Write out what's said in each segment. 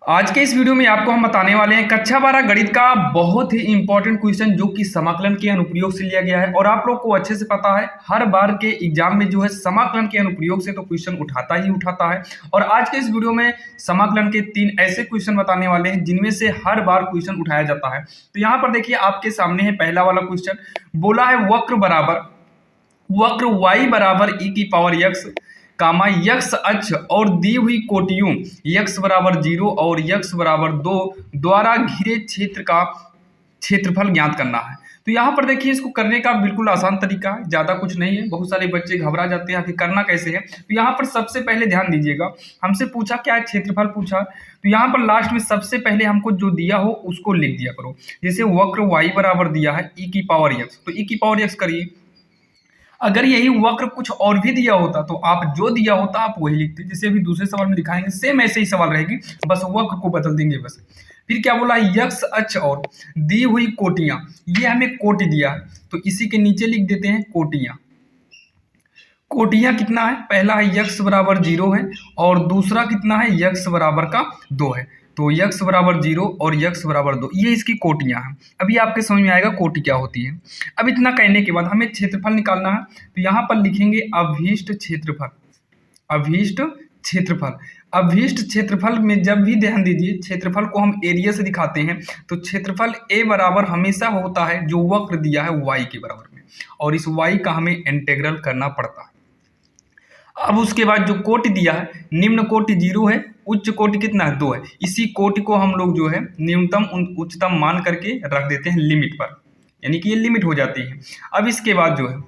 आज के इस वीडियो में आपको हम बताने वाले हैं कक्षा 12 गणित का बहुत ही इंपॉर्टेंट क्वेश्चन जो कि समाकलन के अनुप्रयोग से लिया गया है। और आप लोग को अच्छे से पता है हर बार के एग्जाम में जो है समाकलन के अनुप्रयोग से तो क्वेश्चन उठाता ही उठाता है। और आज के इस वीडियो में समाकलन के 3 ऐसे क्वेश्चन बताने वाले हैं जिनमें से हर बार क्वेश्चन उठाया जाता है। तो यहाँ पर देखिए आपके सामने है पहला वाला क्वेश्चन। बोला है वक्र y बराबर e की पावर x कामा यक्स अक्ष और दी हुई कोटियों यक्स बराबर 0 और यक्स बराबर 2 द्वारा घिरे क्षेत्र का क्षेत्रफल ज्ञात करना है। तो यहाँ पर देखिए इसको करने का बिल्कुल आसान तरीका है, ज़्यादा कुछ नहीं है। बहुत सारे बच्चे घबरा जाते हैं कि करना कैसे है। तो यहाँ पर सबसे पहले ध्यान दीजिएगा, हमसे पूछा क्या है, क्षेत्रफल पूछा। तो यहाँ पर लास्ट में सबसे पहले हमको जो दिया हो उसको लिख दिया करो। जैसे वक्र y बराबर दिया है e की पावर x, तो e की पावर x करिए। अगर यही वक्र कुछ और भी दिया होता तो आप जो दिया होता आप वही लिखते, जैसे अभी दूसरे सवाल में दिखाएंगे सेम ऐसे ही सवाल रहेगी, बस वक्र को बदल देंगे बस। फिर क्या बोला, यक्स अक्ष और दी हुई कोटियां, ये हमें कोटि दिया है तो इसी के नीचे लिख देते हैं कोटियां। कोटियां कितना है, पहला है यक्स बराबर 0 है और दूसरा कितना है यक्स बराबर का 2 है। तो यक्स बराबर 0 और यक्स बराबर 2 ये इसकी कोटियां हैं। अभी आपके समझ में आएगा कोटि क्या होती है। अब इतना कहने के बाद हमें क्षेत्रफल निकालना है, तो यहाँ पर लिखेंगे अभीष्ट क्षेत्रफल। अभीष्ट क्षेत्रफल, अभीष्ट क्षेत्रफल में जब भी ध्यान दीजिए क्षेत्रफल को हम एरिया से दिखाते हैं तो क्षेत्रफल ए बराबर हमेशा होता है जो वक्र दिया है y के बराबर में, और इस y का हमें इंटीग्रल करना पड़ता है। अब उसके बाद जो कोटि दिया है, निम्न कोटि 0 है, उच्च कोटि कितना है 2 है। इसी कोटि को हम लोग जो है न्यूनतम उच्चतम मान करके रख देते हैं लिमिट पर, यानी कि ये लिमिट हो जाती है। अब इसके बाद जो है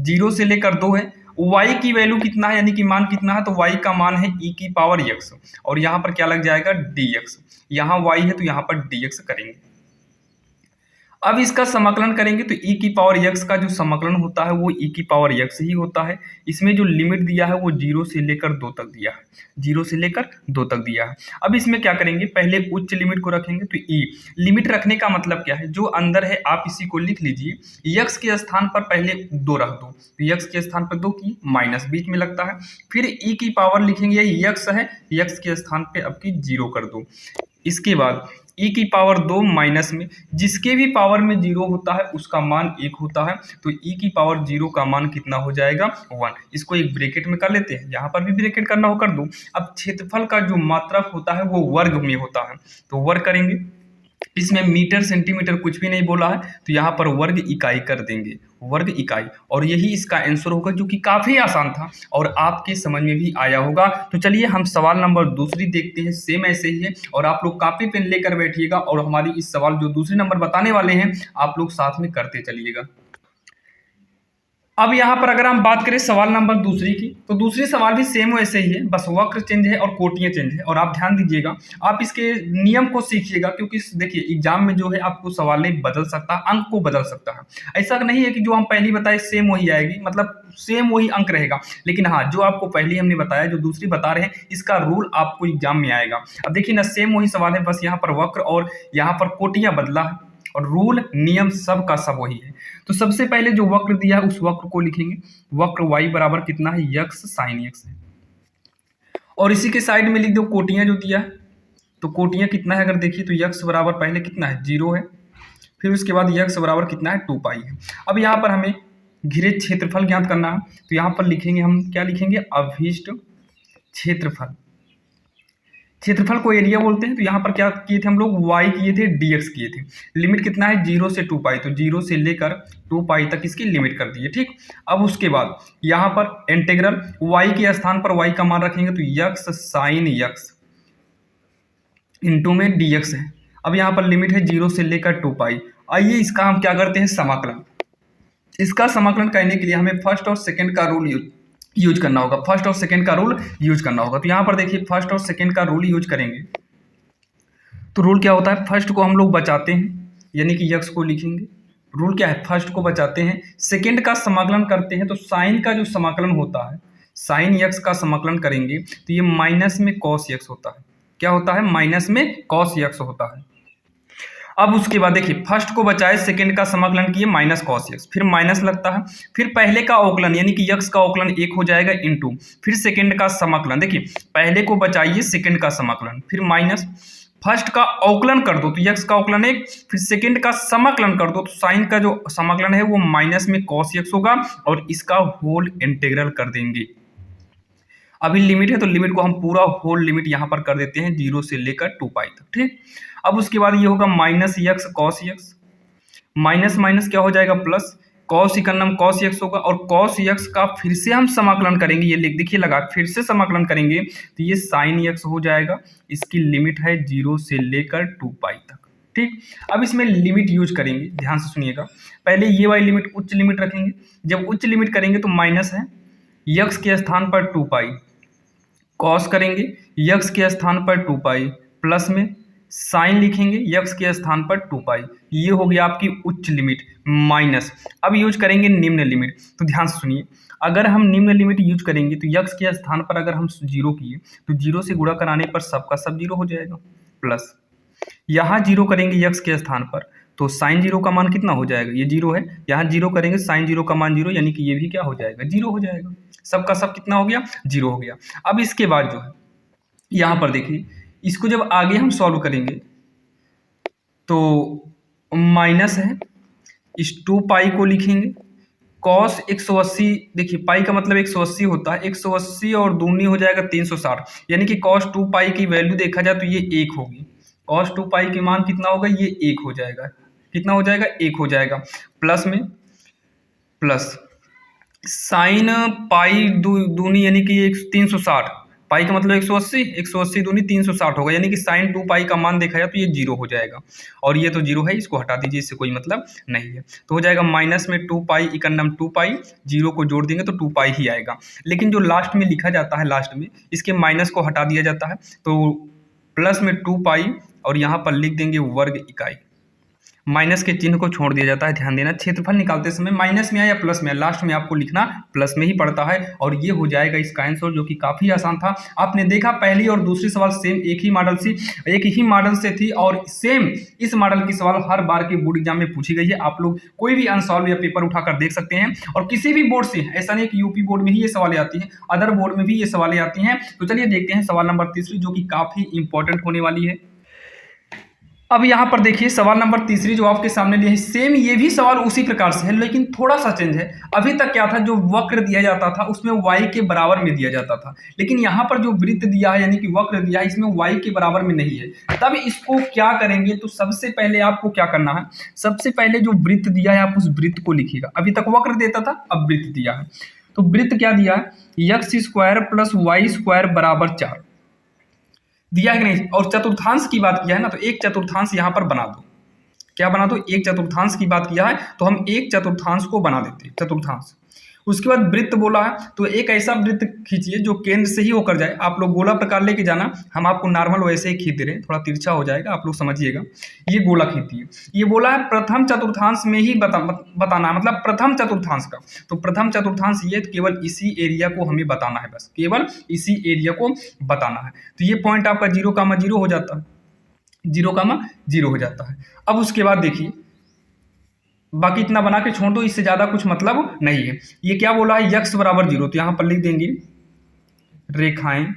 0 से लेकर 2 है, y की वैल्यू कितना है यानी कि मान कितना है, तो y का मान है e की पावर x और यहाँ पर क्या लग जाएगा dx। यहाँ y है तो यहाँ पर dx करेंगे। अब इसका समाकलन करेंगे तो e की पावर x का जो समाकलन होता है वो e की पावर x ही होता है। इसमें जो लिमिट दिया है वो 0 से लेकर 2 तक दिया है, 0 से लेकर 2 तक दिया है। अब इसमें क्या करेंगे, पहले उच्च लिमिट को रखेंगे। तो e लिमिट रखने का मतलब क्या है, जो अंदर है आप इसी को लिख लीजिए। x के स्थान पर पहले 2 रख दो, तो x के स्थान पर 2 की माइनस बीच में लगता है। फिर e की पावर लिखेंगे, x है, x के स्थान पे अब की 0 कर दो। इसके बाद e की पावर 2 माइनस में जिसके भी पावर में 0 होता है उसका मान 1 होता है, तो e की पावर 0 का मान कितना हो जाएगा 1। इसको एक ब्रैकेट में कर लेते हैं, यहाँ पर भी ब्रैकेट करना हो कर दो। अब क्षेत्रफल का जो मात्रक होता है वो वर्ग में होता है, तो वर्ग करेंगे। इसमें मीटर सेंटीमीटर कुछ भी नहीं बोला है तो यहाँ पर वर्ग इकाई कर देंगे, वर्ग इकाई। और यही इसका आंसर होगा जो कि काफ़ी आसान था और आपके समझ में भी आया होगा। तो चलिए हम सवाल नंबर दूसरी देखते हैं, सेम ऐसे ही है। और आप लोग कॉपी पेन लेकर बैठिएगा और हमारी इस सवाल जो दूसरे नंबर बताने वाले हैं आप लोग साथ में करते चलिएगा। अब यहाँ पर अगर हम बात करें सवाल नंबर दूसरी की, तो दूसरी सवाल भी सेम वैसे ही है, बस वक्र चेंज है और कोटियाँ चेंज है। और आप ध्यान दीजिएगा, आप इसके नियम को सीखिएगा, क्योंकि देखिए एग्जाम में जो है आपको सवाल नहीं बदल सकता, अंक को बदल सकता है। ऐसा नहीं है कि जो हम पहली बताए सेम वही आएगी, मतलब सेम वही अंक रहेगा। लेकिन हाँ, जो आपको पहले हमने बताया जो दूसरी बता रहे हैं इसका रूल आपको एग्जाम में आएगा। अब देखिए ना, सेम वही सवाल है, बस यहाँ पर वक्र और यहाँ पर कोटियाँ बदला है और रूल नियम सब का सब वही है। तो सबसे पहले जो वक्र दिया है उस वक्र को लिखेंगे। वक्र y बराबर कितना है, यक्स साइन x है। और इसी के साइड में लिख दो कोटियां जो दिया है, तो कोटियां कितना है अगर देखिए तो यक्स बराबर पहले कितना है 0 है, फिर उसके बाद यक्स बराबर कितना है 2 पाई है। अब यहाँ पर हमें घिरे क्षेत्रफल ज्ञात करना है, तो यहाँ पर लिखेंगे हम क्या लिखेंगे, अभीष्ट क्षेत्रफल। क्षेत्रफल को एरिया बोलते हैं। तो यहाँ पर क्या किए थे हम लोग, y किए थे dx किए थे। लिमिट कितना है 0 से 2 पाई, तो 0 से लेकर 2 पाई तक इसकी लिमिट कर दी है, ठीक। अब उसके बाद यहाँ पर इंटीग्रल y के स्थान पर y का मान रखेंगे, तो यक्स साइन यक्स इंटू में dx है। अब यहाँ पर लिमिट है 0 से लेकर 2 पाई। आइए इसका हम क्या करते हैं, समाकलन। इसका समाकलन करने के लिए हमें फर्स्ट और सेकेंड का रूल यूज करना होगा, फर्स्ट और सेकंड का रूल यूज करना होगा। तो यहाँ पर देखिए फर्स्ट और सेकंड का रूल यूज करेंगे। तो रूल क्या होता है, फर्स्ट को हम लोग बचाते हैं यानी कि यक्स को लिखेंगे। रूल क्या है, फर्स्ट को बचाते हैं, सेकंड का समाकलन करते हैं। तो साइन का जो समाकलन होता है, साइन यक्स का समाकलन करेंगे तो ये माइनस में कॉस यक्स होता है। क्या होता है, माइनस में कॉस यक्स होता है। अब उसके बाद देखिए फर्स्ट को बचाए, सेकंड का समाकलन किए माइनस कॉस एक्स, फिर माइनस लगता है, फिर पहले का अवकलन यानी कि यक्स का अवकलन 1 हो जाएगा इनटू, फिर सेकंड का समाकलन। देखिए पहले को बचाइए, सेकंड का समाकलन, फिर माइनस, फर्स्ट का अवकलन कर दो तो यक्स का अवकलन 1, फिर सेकंड का समाकलन कर दो तो साइन का जो समाकलन है वो माइनस में कॉस यक्स होगा और इसका होल इंटीग्रल कर देंगे। अभी लिमिट है तो लिमिट को हम पूरा होल लिमिट यहाँ पर कर देते हैं 0 से लेकर 2 पाई तक, ठीक। अब उसके बाद ये होगा minus x cos x, minus minus क्या हो जाएगा प्लस, कॉस इकन्नम कॉस यक्स होगा और कॉस यक्स का फिर से हम समाकलन करेंगे, ये लिख देखिए लगा, फिर से समाकलन करेंगे तो ये साइन यक्स हो जाएगा। इसकी लिमिट है 0 से लेकर 2 पाई तक, ठीक। अब इसमें लिमिट यूज करेंगे, ध्यान से सुनिएगा। पहले ये वाली लिमिट उच्च लिमिट रखेंगे, जब उच्च लिमिट करेंगे तो माइनस है, यक्स के स्थान पर 2 पाई, कॉस करेंगे यक्स के स्थान पर 2 पाई, प्लस में साइन लिखेंगे यक्स के स्थान पर 2 पाई, ये हो गया आपकी उच्च लिमिट, माइनस। अब यूज करेंगे निम्न लिमिट, तो ध्यान से सुनिए, अगर हम निम्न लिमिट यूज करेंगे तो यक्स के स्थान पर अगर हम 0 किए तो 0 से गुणा कराने पर सबका सब 0 हो जाएगा, प्लस यहाँ 0 करेंगे यक्स के स्थान पर तो साइन 0 का मान कितना हो जाएगा, ये 0 है, यहाँ 0 करेंगे साइन 0 का मान 0, यानी कि ये भी क्या हो जाएगा 0 हो जाएगा, सबका सब कितना हो गया 0 हो गया। अब इसके बाद जो है यहाँ पर देखिए, इसको जब आगे हम सॉल्व करेंगे तो माइनस है, इस 2 पाई को लिखेंगे कॉस 180, देखिए पाई का मतलब 180 होता है, 180 और दूनी हो जाएगा 360, यानी कि कॉस 2 पाई की वैल्यू देखा जाए तो ये 1 होगी, कॉस 2 पाई के मान कितना होगा, ये 1 हो जाएगा, कितना हो जाएगा 1 हो जाएगा, प्लस में प्लस साइन पाई दूनी यानी कि 360, पाई का मतलब 180, 180 दूनी 360 होगा, यानी कि साइन 2 पाई का मान देखा जाए तो ये 0 हो जाएगा, और ये तो 0 है, इसको हटा दीजिए, इससे कोई मतलब नहीं है, तो हो जाएगा माइनस में 2 पाई इकन्नम 2 पाई, 0 को जोड़ देंगे तो 2 पाई ही आएगा, लेकिन जो लास्ट में लिखा जाता है, लास्ट में इसके माइनस को हटा दिया जाता है तो प्लस में 2 पाई और यहाँ पर लिख देंगे वर्ग इकाई, माइनस के चिन्ह को छोड़ दिया जाता है, ध्यान देना, क्षेत्रफल निकालते समय माइनस में आया या प्लस में आया, लास्ट में आपको लिखना प्लस में ही पड़ता है, और ये हो जाएगा इसका आंसर, जो कि काफी आसान था। आपने देखा पहली और दूसरी सवाल सेम एक ही मॉडल से थी और सेम इस मॉडल की सवाल हर बार के बोर्ड एग्जाम में पूछी गई है। आप लोग कोई भी अनसॉल्व या पेपर उठाकर देख सकते हैं, और किसी भी बोर्ड से, ऐसा नहीं कि यूपी बोर्ड में ही ये सवालें आती हैं, अदर बोर्ड में भी ये सवालें आती हैं। तो चलिए देखते हैं सवाल नंबर 3, जो कि काफी इंपॉर्टेंट होने वाली है। अब यहाँ पर देखिए सवाल नंबर 3 जो आपके सामने लिए है, सेम ये भी सवाल उसी प्रकार से है, लेकिन थोड़ा सा चेंज है। अभी तक क्या था, जो वक्र दिया जाता था उसमें y के बराबर में दिया जाता था, लेकिन यहाँ पर जो वृत्त दिया है यानी कि वक्र दिया है, इसमें y के बराबर में नहीं है। तब इसको क्या करेंगे, तो सबसे पहले आपको क्या करना है, सबसे पहले जो वृत्त दिया है आप उस वृत्त को लिखिएगा। अभी तक वक्र देता था, अब वृत्त दिया है, तो वृत्त क्या दिया है, x² + y² = 4 दिया है कि नहीं। और चतुर्थांश की बात किया है ना, तो एक चतुर्थांश यहाँ पर बना दो, क्या बना दो, एक चतुर्थांश की बात किया है तो हम एक चतुर्थांश को बना देते हैं, चतुर्थांश। उसके बाद वृत्त बोला है तो एक ऐसा वृत्त खींचिए जो केंद्र से ही होकर जाए। आप लोग गोला प्रकार लेके जाना, हम आपको नॉर्मल वैसे ही खींच दे रहे हैं, थोड़ा तिरछा हो जाएगा, आप लोग समझिएगा। ये गोला खींचिए, ये बोला है प्रथम चतुर्थांश में ही बताना है, मतलब प्रथम चतुर्थांश का। तो प्रथम चतुर्थांश ये केवल इसी एरिया को हमें बताना है, बस केवल इसी एरिया को बताना है। तो ये पॉइंट आपका 0,0 हो जाता है, 0,0 हो जाता है। अब उसके बाद देखिए, बाकी इतना बना के छोड़ दो, इससे ज्यादा कुछ मतलब नहीं है। ये क्या बोला है, x = 0, तो यहां पर लिख देंगे रेखाएं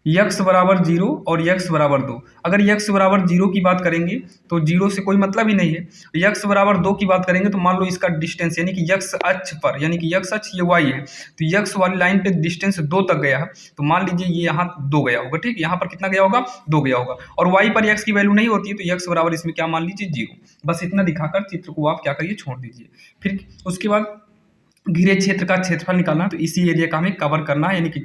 x = 0 और x = 2। अगर x = 0 की बात करेंगे तो 0 से कोई मतलब ही नहीं है। x = 2 की बात करेंगे तो मान लो इसका डिस्टेंस, यानी कि x अक्ष पर, यानी कि x अक्ष ये y है, तो x वाली लाइन पे डिस्टेंस 2 तक गया है, तो मान लीजिए ये यहाँ 2 गया होगा, ठीक, यहाँ पर कितना गया होगा, 2 गया होगा। और y पर x की वैल्यू नहीं होती है, तो x = इसमें क्या मान लीजिए 0। बस इतना दिखाकर चित्र को आप क्या करिए, छोड़ दीजिए। फिर उसके बाद घिरे क्षेत्र का क्षेत्रफल निकालना, तो इसी एरिया का हमें कवर करना है, यानी कि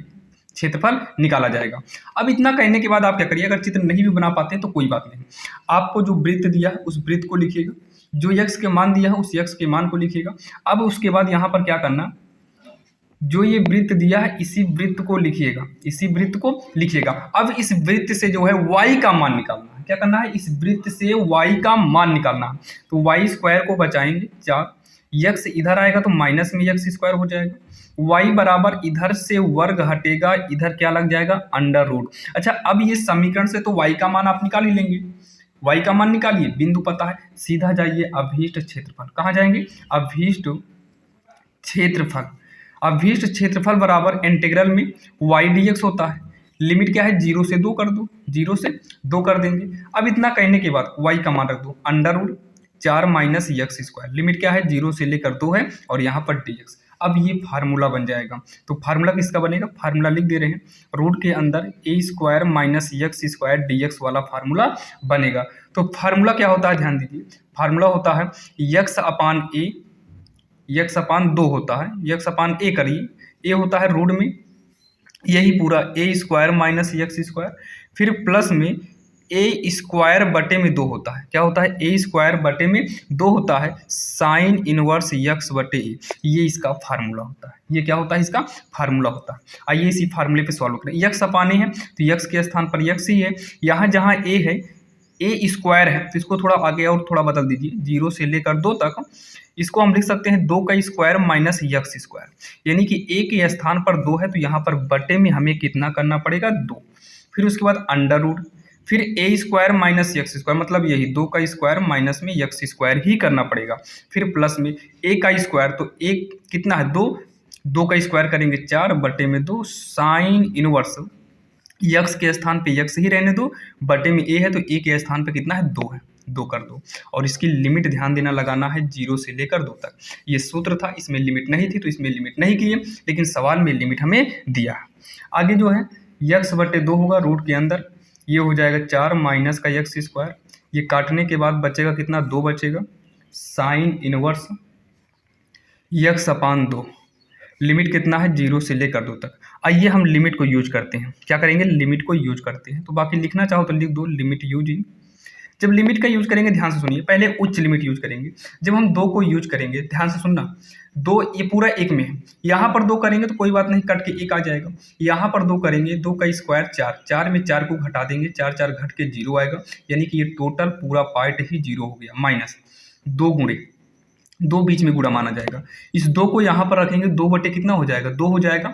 क्षेत्रफल निकाला जाएगा। अब इतना कहने के बाद आप क्या करिए, अगर चित्र नहीं भी बना पाते हैं तो कोई बात नहीं, आपको जो वृत्त दिया है उस वृत्त को लिखिएगा, जो x के मान दिया है उस x के मान को लिखिएगा। अब उसके बाद यहाँ पर क्या करना, जो ये वृत्त दिया है इसी वृत्त को लिखिएगा, इसी वृत्त को लिखिएगा। अब इस वृत्त से जो है y का मान निकालना है, क्या करना है, इस वृत्त से y का मान निकालना है। तो y² को बचाएंगे 4, x इधर आएगा तो माइनस में x² हो जाएगा, y बराबर इधर से वर्ग हटेगा, इधर क्या लग जाएगा, √। अच्छा, अब ये समीकरण से तो y का मान आप निकाल ही लेंगे, y का मान निकालिए, बिंदु पता है, सीधा जाइए अभीष्ट क्षेत्रफल। कहाँ जाएंगे, अभीष्ट क्षेत्रफल। अभीष्ट क्षेत्रफल बराबर इंटीग्रल में y dx होता है, लिमिट क्या है, 0 से 2 कर दो, 0 से 2 कर देंगे। अब इतना करने के बाद y का मान रख दो, under root 4 minus x square, limit क्या है 0 से लेकर 2 है और यहाँ पर dx। अब ये फार्मूला बन जाएगा। तो फार्मूला किसका बनेगा, फार्मूला लिख दे रहे हैं, रूट के अंदर A square minus x square dx वाला फार्मूला बनेगा। तो फार्मूला क्या होता है, ध्यान दीजिए, फार्मूला होता है यक्स अपान ए, यक्स अपान 2 होता है, यक्स अपान ए करिए, ए होता है रूट में यही पूरा ए स्क्वायर माइनस यक्स स्क्वायर, फिर प्लस में ए स्क्वायर बटे में 2 होता है, क्या होता है ए स्क्वायर बटे में 2 होता है साइन इनवर्स यक्स बटे ए, ये इसका फार्मूला होता है, ये क्या होता है इसका फार्मूला होता है। आइए इसी फार्मूले पे सॉल्व करें। यक्स अपान ए है तो यक्स के स्थान पर यक्स ही है, यहाँ जहाँ ए है ए स्क्वायर है तो इसको थोड़ा आगे और थोड़ा बदल दीजिए, 0 से लेकर 2 तक, इसको हम लिख सकते हैं 2 का स्क्वायर माइनस यक्स स्क्वायर, यानी कि ए के स्थान पर 2 है तो यहाँ पर बटे में हमें कितना करना पड़ेगा 2, फिर उसके बाद अंडर रूट, फिर ए स्क्वायर माइनस यक्स स्क्वायर, मतलब यही 2 का स्क्वायर माइनस में यक्स स्क्वायर ही करना पड़ेगा, फिर प्लस में ए का स्क्वायर, तो ए कितना है 2, 2 का स्क्वायर करेंगे 4 बटे में 2 साइन इनवर्स, यक्स के स्थान पे यक्स ही रहने दो, बटे में ए है तो ए के स्थान पे कितना है 2 है, 2 कर दो, और इसकी लिमिट ध्यान देना लगाना है 0 से लेकर 2 तक। ये सूत्र था, इसमें लिमिट नहीं थी तो इसमें लिमिट नहीं किए, लेकिन सवाल में लिमिट हमें दिया है। आगे जो है यक्स बटे 2 होगा रूट के अंदर, ये हो जाएगा 4 माइनस का यक्स स्क्वायर, ये काटने के बाद बचेगा कितना 2 बचेगा साइन इनवर्स यक्स अपान 2, लिमिट कितना है 0 से लेकर 2 तक। आइए हम लिमिट को यूज करते हैं, क्या करेंगे लिमिट को यूज करते हैं, तो बाकी लिखना चाहो तो लिख दो लिमिट यूज। जब लिमिट का यूज करेंगे ध्यान से सुनिए, पहले उच्च लिमिट यूज करेंगे, जब हम 2 को यूज करेंगे ध्यान से सुनना, 2 ये पूरा 1 में है, यहाँ पर 2 करेंगे तो कोई बात नहीं कट के 1 आ जाएगा, यहाँ पर 2 करेंगे 2 का स्क्वायर 4, 4 में 4 को घटा देंगे, 4 4 घट के 0 आएगा, यानी कि ये टोटल पूरा पार्ट ही 0 हो गया, माइनस 2 गुणे 2 बीच में गुणा माना जाएगा, इस 2 को यहाँ पर रखेंगे 2 बटे कितना हो जाएगा 2 हो जाएगा,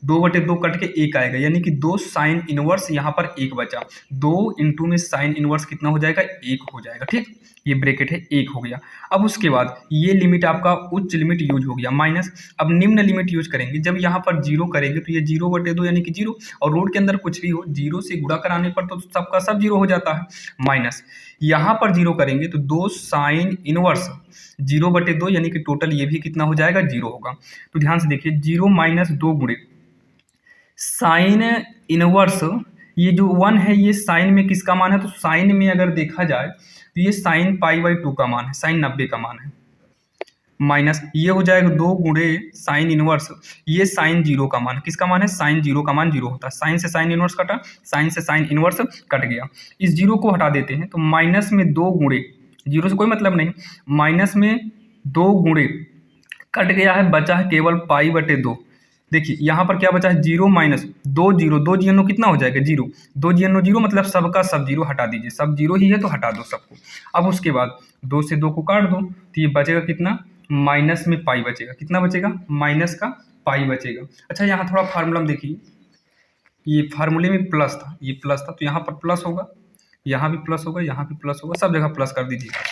2 बटे 2 कट के 1 आएगा, यानी कि 2 साइन इनवर्स यहाँ पर 1 बचा, 2 इंटू में साइन इनवर्स कितना हो जाएगा 1 हो जाएगा, ठीक, ये ब्रैकेट है 1 हो गया। अब उसके बाद ये लिमिट आपका उच्च लिमिट यूज हो गया माइनस, अब निम्न लिमिट यूज करेंगे, जब यहाँ पर 0 करेंगे तो ये 0 बटे 2 यानी कि 0, और रूट के अंदर कुछ भी हो 0 से गुणा कराने पर तो सबका सब 0 हो जाता है, माइनस यहाँ पर 0 करेंगे तो 2 साइन इनवर्स 0 बटे 2 यानी कि टोटल ये भी कितना हो जाएगा 0 होगा। तो ध्यान से देखिए 0 माइनस 2 गुणे साइन इनवर्स, ये जो 1 है ये साइन में किसका मान है, तो साइन में अगर देखा जाए तो ये साइन π/2 का मान है, साइन 90 का मान है, माइनस ये हो जाएगा 2 गुणे साइन इनवर्स, ये साइन 0 का मान, किसका मान है साइन 0 का मान 0 होता है, साइन से साइन इनवर्स कटा, साइन से साइन इनवर्स कट गया, इस 0 को हटा देते हैं तो माइनस में 2 गुणे, 0 से कोई मतलब नहीं, माइनस में 2 गुणे कट गया है, बचा है केवल π/2, देखिए यहाँ पर क्या बचा है 0 माइनस 2 0, 2 जीरो कितना हो जाएगा 0, 2 जीरो 0 मतलब सबका सब 0 हटा दीजिए, सब 0 ही है तो हटा दो सबको। अब उसके बाद 2 से 2 को काट दो तो ये बचेगा कितना माइनस में पाई बचेगा, कितना बचेगा माइनस का पाई बचेगा। अच्छा यहाँ थोड़ा फार्मूला में देखिए, ये फार्मूले में प्लस था, ये प्लस था तो यहाँ पर प्लस होगा, यहाँ भी प्लस होगा, यहाँ भी प्लस होगा, सब जगह प्लस कर दीजिएगा।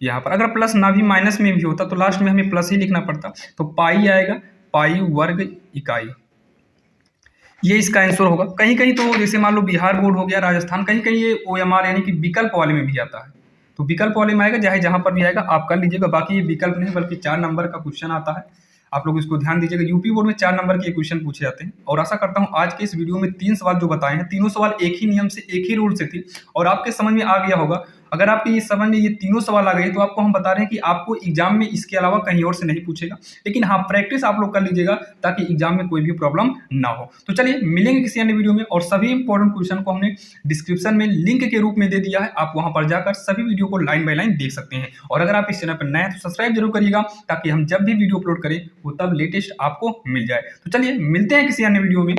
यहाँ पर अगर प्लस ना भी माइनस में भी होता तो लास्ट में हमें प्लस ही लिखना पड़ता, तो पाई आएगा पाई वर्ग इकाई, ये इसका आंसर होगा। कहीं कहीं तो जैसे मान लो बिहार बोर्ड हो गया, राजस्थान, कहीं कहीं ये OMR यानी कि विकल्प वाले में भी आता है, तो विकल्प वाले में आएगा, चाहे जहां पर भी आएगा आप कर लीजिएगा। बाकी ये विकल्प नहीं बल्कि 4 नंबर का क्वेश्चन आता है, आप लोग इसको ध्यान दीजिएगा। यूपी बोर्ड में 4 नंबर के क्वेश्चन पूछे जाते हैं, और आशा करता हूं आज के इस वीडियो में 3 सवाल जो बताए हैं, तीनों सवाल एक ही नियम से एक ही रूल से थे और आपके समझ में आ गया होगा। अगर आपके ये समझ में ये तीनों सवाल आ गए तो आपको हम बता रहे हैं कि आपको एग्जाम में इसके अलावा कहीं और से नहीं पूछेगा, लेकिन हाँ प्रैक्टिस आप लोग कर लीजिएगा ताकि एग्जाम में कोई भी प्रॉब्लम ना हो। तो चलिए मिलेंगे किसी अन्य वीडियो में, और सभी इंपॉर्टेंट क्वेश्चन को हमने डिस्क्रिप्शन में लिंक के रूप में दे दिया है, आप वहां पर जाकर सभी वीडियो को लाइन बाय लाइन देख सकते हैं। और अगर आप इस चैनल पर नए हैं तो सब्सक्राइब जरूर करिएगा ताकि हम जब भी वीडियो अपलोड करें वो तब लेटेस्ट आपको मिल जाए। तो चलिए मिलते हैं किसी अन्य वीडियो में।